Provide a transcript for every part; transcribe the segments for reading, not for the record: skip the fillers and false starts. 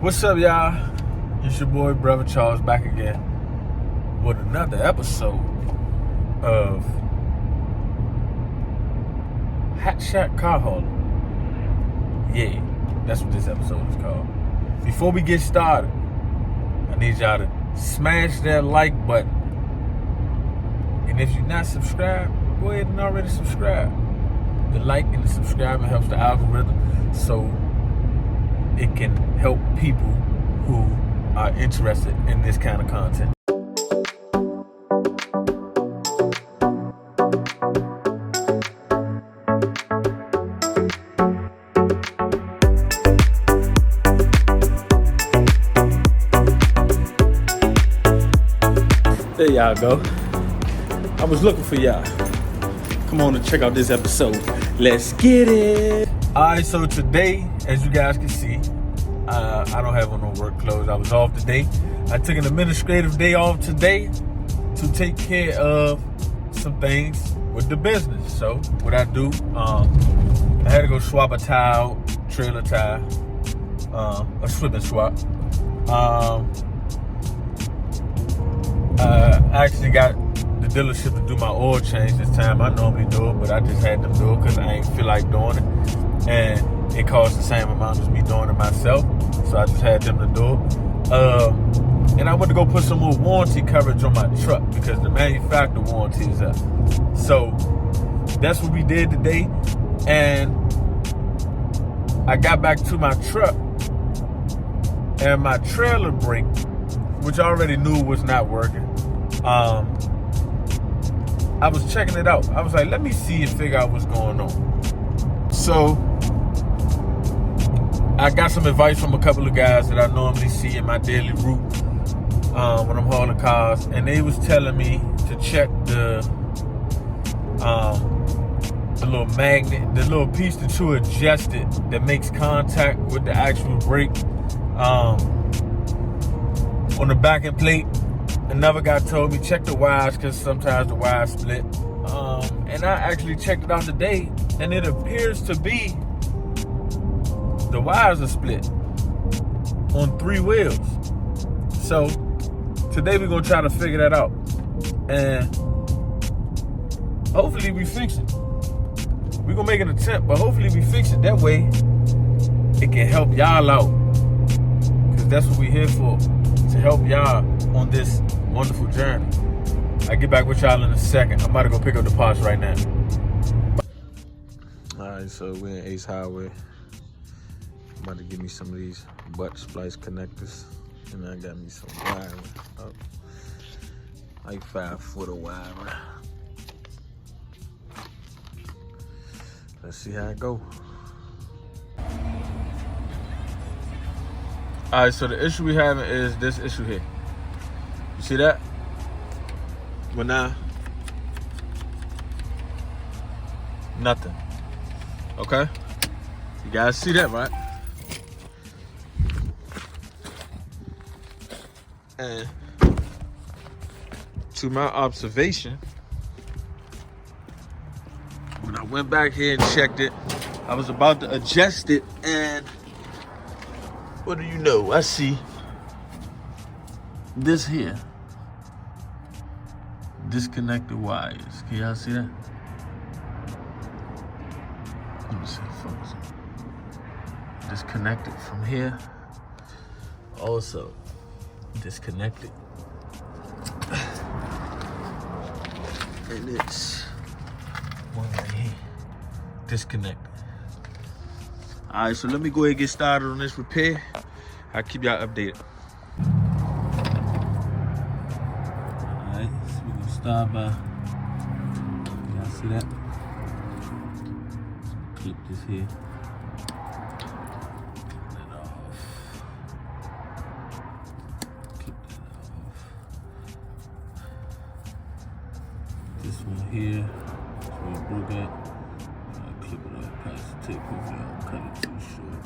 What's up, y'all? It's your boy, Brother Charles, back again with another episode of Hotshot Car Hauling. Yeah, that's what this episode is called. Before we get started, I need y'all to smash that like button. And if you're not subscribed, go ahead and already subscribe. The like and the subscribing helps the algorithm, so it can help people who are interested in this kind of content. There y'all go. I was looking for y'all. Come on and check out this episode. Let's get it. Alright, so today, as you guys can see, I don't have on no work clothes. I was off today. I took an administrative day off today to take care of some things with the business. So what I do, I had to go swap a tire, trailer tire, a slip and swap. I actually got the dealership to do my oil change this time. I normally do it, but I just had them do it because I ain't feel like doing it. And it costs the same amount as me doing it myself. So I just had them to do it. And I went to go put some more warranty coverage on my truck because the manufacturer warranty is up. So that's what we did today. And I got back to my truck and my trailer brake, which I already knew was not working. I was checking it out. I was like, let me see and figure out what's going on. So I got some advice from a couple of guys that I normally see in my daily route when I'm hauling cars, and they was telling me to check the little magnet, the little piece that you adjust it that makes contact with the actual brake on the backing plate. Another guy told me check the wires because sometimes the wires split. And I actually checked it out today, and it appears to be the wires are split on 3 wheels. So today we're gonna try to figure that out, and hopefully we fix it. We're gonna make an attempt, but hopefully we fix it. That way it can help y'all out, because that's what we're here for, to help y'all on this wonderful journey. I'll get back with y'all in a second. I'm about to go pick up the parts right now. Alright, so we're in Ace Highway. I'm about to give me some of these butt splice connectors. And I got me some wiring up. Like 5 foot of wiring. Let's see how it go. Alright, so the issue we having is this issue here. You see that? Well, now, nothing. Okay? You guys see that, right? And to my observation, when I went back here and checked it, I was about to adjust it, and what do you know? I see this here. Disconnected wires. Can y'all see that? Let me see, focus. Disconnected from here. Also disconnected. And it's one right here. Disconnected. Alright, so let me go ahead and get started on this repair. I'll keep y'all updated. Alright, so we're gonna start by, y'all see that? Clip this here. This one here, that's where it broke at. I clip it off past the tip, hopefully I don't cut it too short.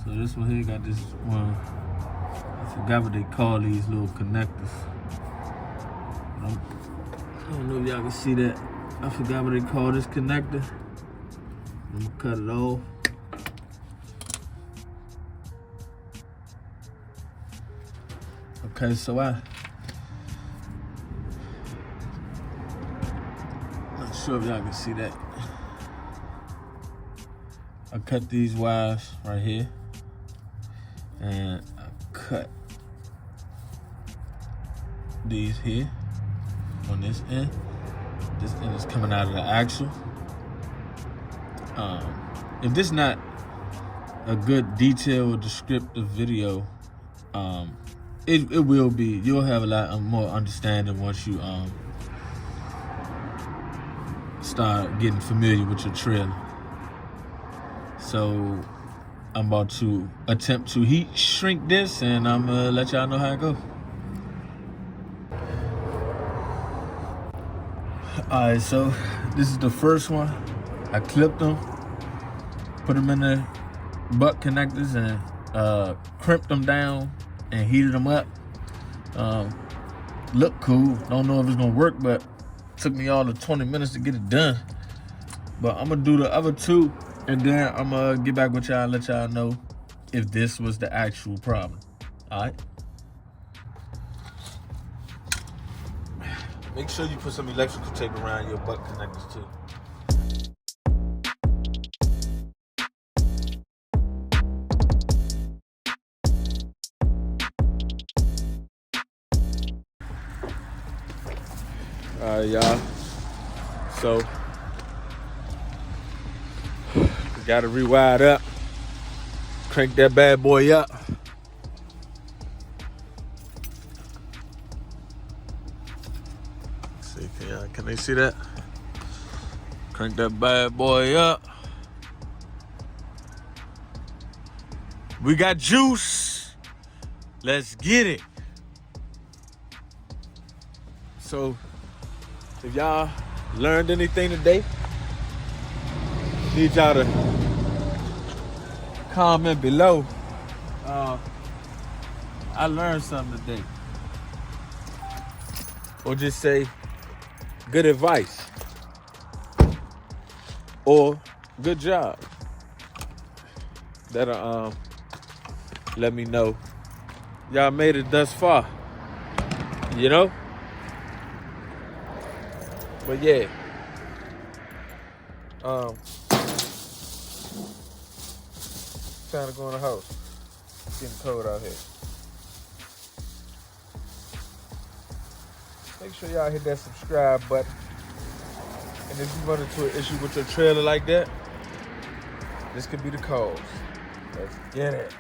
So this one here got this one. I forgot what they call these little connectors. I don't know if y'all can see that. I forgot what they call this connector. I'm gonna cut it off. Okay, so I'm not sure if y'all can see that. I cut these wires right here, and I cut these here on this end. This end is coming out of the axle. If this is not a good detailed descriptive video, it will be. You'll have a lot more understanding once you start getting familiar with your trailer. So I'm about to attempt to heat shrink this, and I'm gonna let y'all know how it goes. All right, so this is the first one. I clipped them, put them in the butt connectors, and crimped them down and heated them up. Look cool. Don't know if it's gonna work, but it took me all of 20 minutes to get it done. But I'm gonna do the other two, and then I'm gonna get back with y'all and let y'all know if this was the actual problem. All right? Make sure you put some electrical tape around your butt connectors too. All right, y'all. So, we gotta rewire it up. Crank that bad boy up. See, can they see that? Crank that bad boy up. We got juice. Let's get it. So, if y'all learned anything today, need y'all to comment below. I learned something today. Or just say good advice. Or good job. That'll let me know y'all made it thus far. You know? But yeah, time to go in the house. It's getting cold out here. Make sure y'all hit that subscribe button. And if you run into an issue with your trailer like that, this could be the cause. Let's get it.